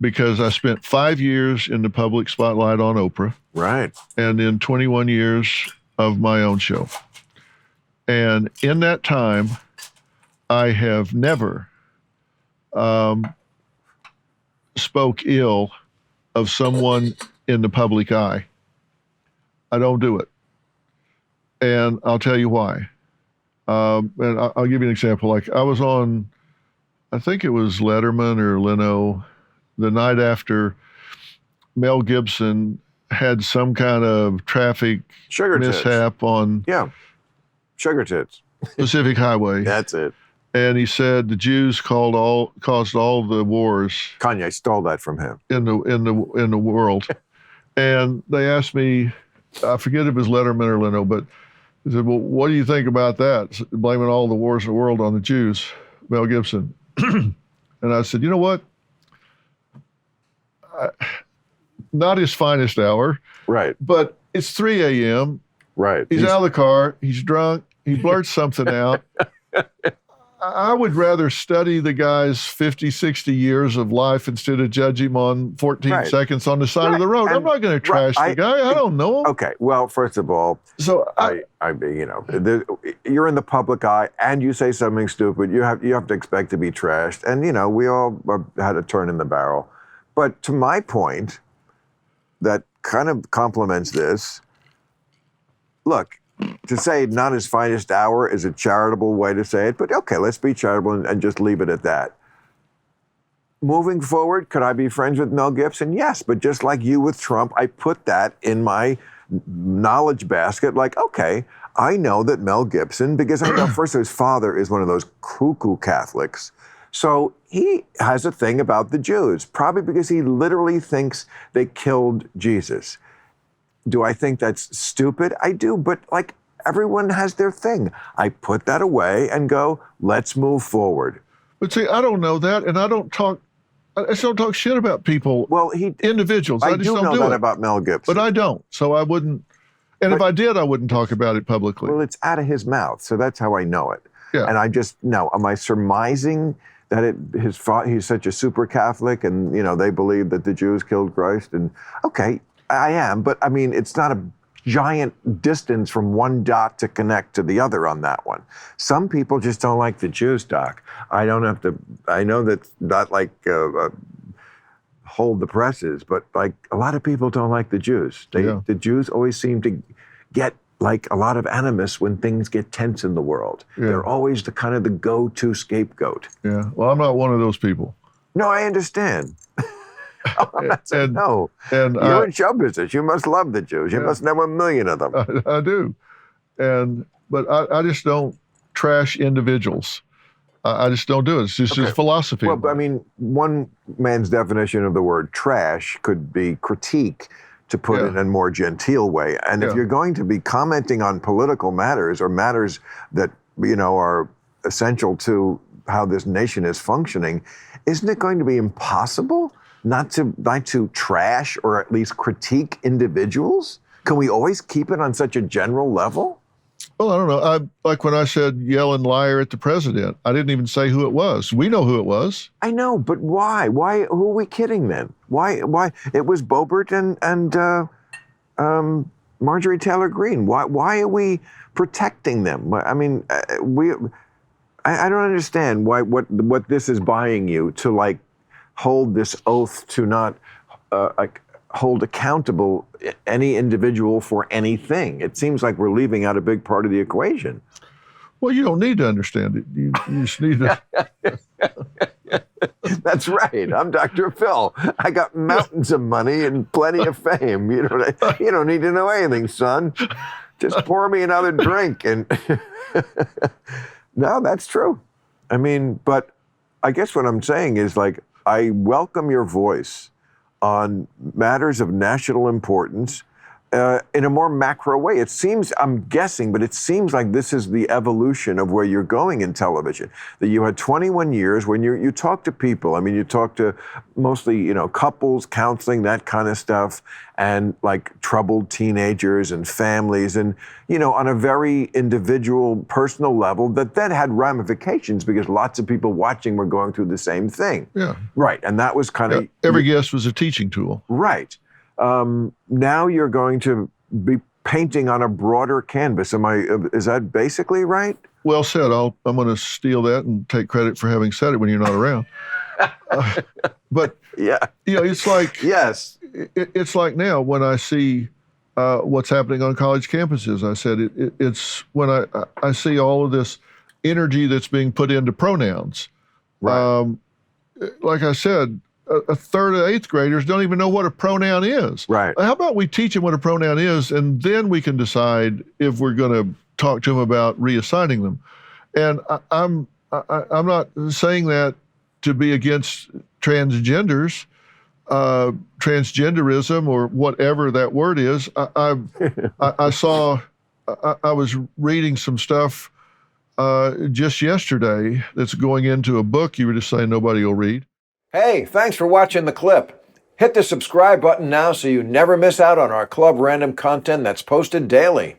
because I spent 5 years in the public spotlight on Oprah. Right. And then 21 years of my own show. And in that time, I have never spoke ill of someone in the public eye. I don't do it. And I'll tell you why. And I'll give you an example. Like I was on, I think it was Letterman or Leno, the night after Mel Gibson had some kind of traffic mishap on Sugar Tits. Pacific Highway. That's it. And he said the Jews caused all the wars. Kanye stole that from him. In the world. And they asked me, I forget if it was Letterman or Leno, but they said, well, what do you think about that? Blaming all the wars in the world on the Jews, Mel Gibson. And I said, you know what? Not his finest hour. Right. But it's 3 a.m. Right. He's out of the car. He's drunk. He blurts something out. I would rather study the guy's 50, 60 years of life instead of judge him on 14 seconds on the side of the road. And I'm not going to trash the guy. I don't know him. Okay. Well, first of all, so you're in the public eye and you say something stupid. You have to expect to be trashed. And, we all had a turn in the barrel. But to my point, that kind of complements this. Look, to say not his finest hour is a charitable way to say it, but okay, let's be charitable and just leave it at that. Moving forward, could I be friends with Mel Gibson? Yes, but just like you with Trump, I put that in my knowledge basket. Like, okay, I know that Mel Gibson, because I know first his father is one of those cuckoo Catholics. So he has a thing about the Jews, probably because he literally thinks they killed Jesus. Do I think that's stupid? I do, but like everyone has their thing. I put that away and go, let's move forward. But see, I don't know that, and I just don't talk shit about people. Well, individuals. I just do don't know do that it. about Mel Gibson. But I don't, so I wouldn't. And if I did, I wouldn't talk about it publicly. Well, it's out of his mouth, so that's how I know it. Yeah. And am I surmising that he's such a super Catholic and, they believe that the Jews killed Christ? And okay, I am, but I mean, it's not a giant distance from one dot to connect to the other on that one. Some people just don't like the Jews, Doc. I know that's not like hold the presses, but like a lot of people don't like the Jews. The Jews always seem to get like a lot of animus when things get tense in the world. Yeah. They're always the kind of the go-to scapegoat. Yeah, well, I'm not one of those people. No, I understand. I'm not saying no. And you're in show business. You must love the Jews. You must know 1 million of them. I do. But I just don't trash individuals. I just don't do it. It's just his philosophy. Well, I mean, one man's definition of the word trash could be critique, to put it in a more genteel way. And if you're going to be commenting on political matters or matters that, are essential to how this nation is functioning, isn't it going to be impossible not to trash or at least critique individuals? Can we always keep it on such a general level? Well, I don't know. Like when I said yelling liar at the president, I didn't even say who it was. We know who it was. I know, but why? Why? Who are we kidding then? Why? It was Boebert and Marjorie Taylor Greene. Why are we protecting them? I mean, I don't understand what this is buying you to like hold this oath to not hold accountable any individual for anything. It seems like we're leaving out a big part of the equation. Well, you don't need to understand it. You just need to. That's right. I'm Dr. Phil. I got mountains of money and plenty of fame. You don't need to know anything, son. Just pour me another drink. And no, that's true. I mean, but I guess what I'm saying is like, I welcome your voice on matters of national importance in a more macro way. It seems, I'm guessing, but it seems like this is the evolution of where you're going in television. That you had 21 years when you talk to people. I mean, you talk to mostly, you know, couples, counseling, that kind of stuff, and like troubled teenagers and families, and, you know, on a very individual, personal level that then had ramifications because lots of people watching were going through the same thing. Yeah. Right. And that was kind of... Every guest was a teaching tool. Right. Now you're going to be painting on a broader canvas. Is that basically right? Well said. I'm going to steal that and take credit for having said it when you're not around. But yeah, you know, it's like yes, it's like now when I see what's happening on college campuses. I said it's when I see all of this energy that's being put into pronouns. Right. Like I said, a third of eighth graders don't even know what a pronoun is. Right. How about we teach them what a pronoun is, and then we can decide if we're going to talk to them about reassigning them. And I'm not saying that to be against transgenders, transgenderism, or whatever that word is. I was reading some stuff just yesterday that's going into a book you were just saying nobody will read. Hey, thanks for watching the clip. Hit the subscribe button now so you never miss out on our Club Random content that's posted daily.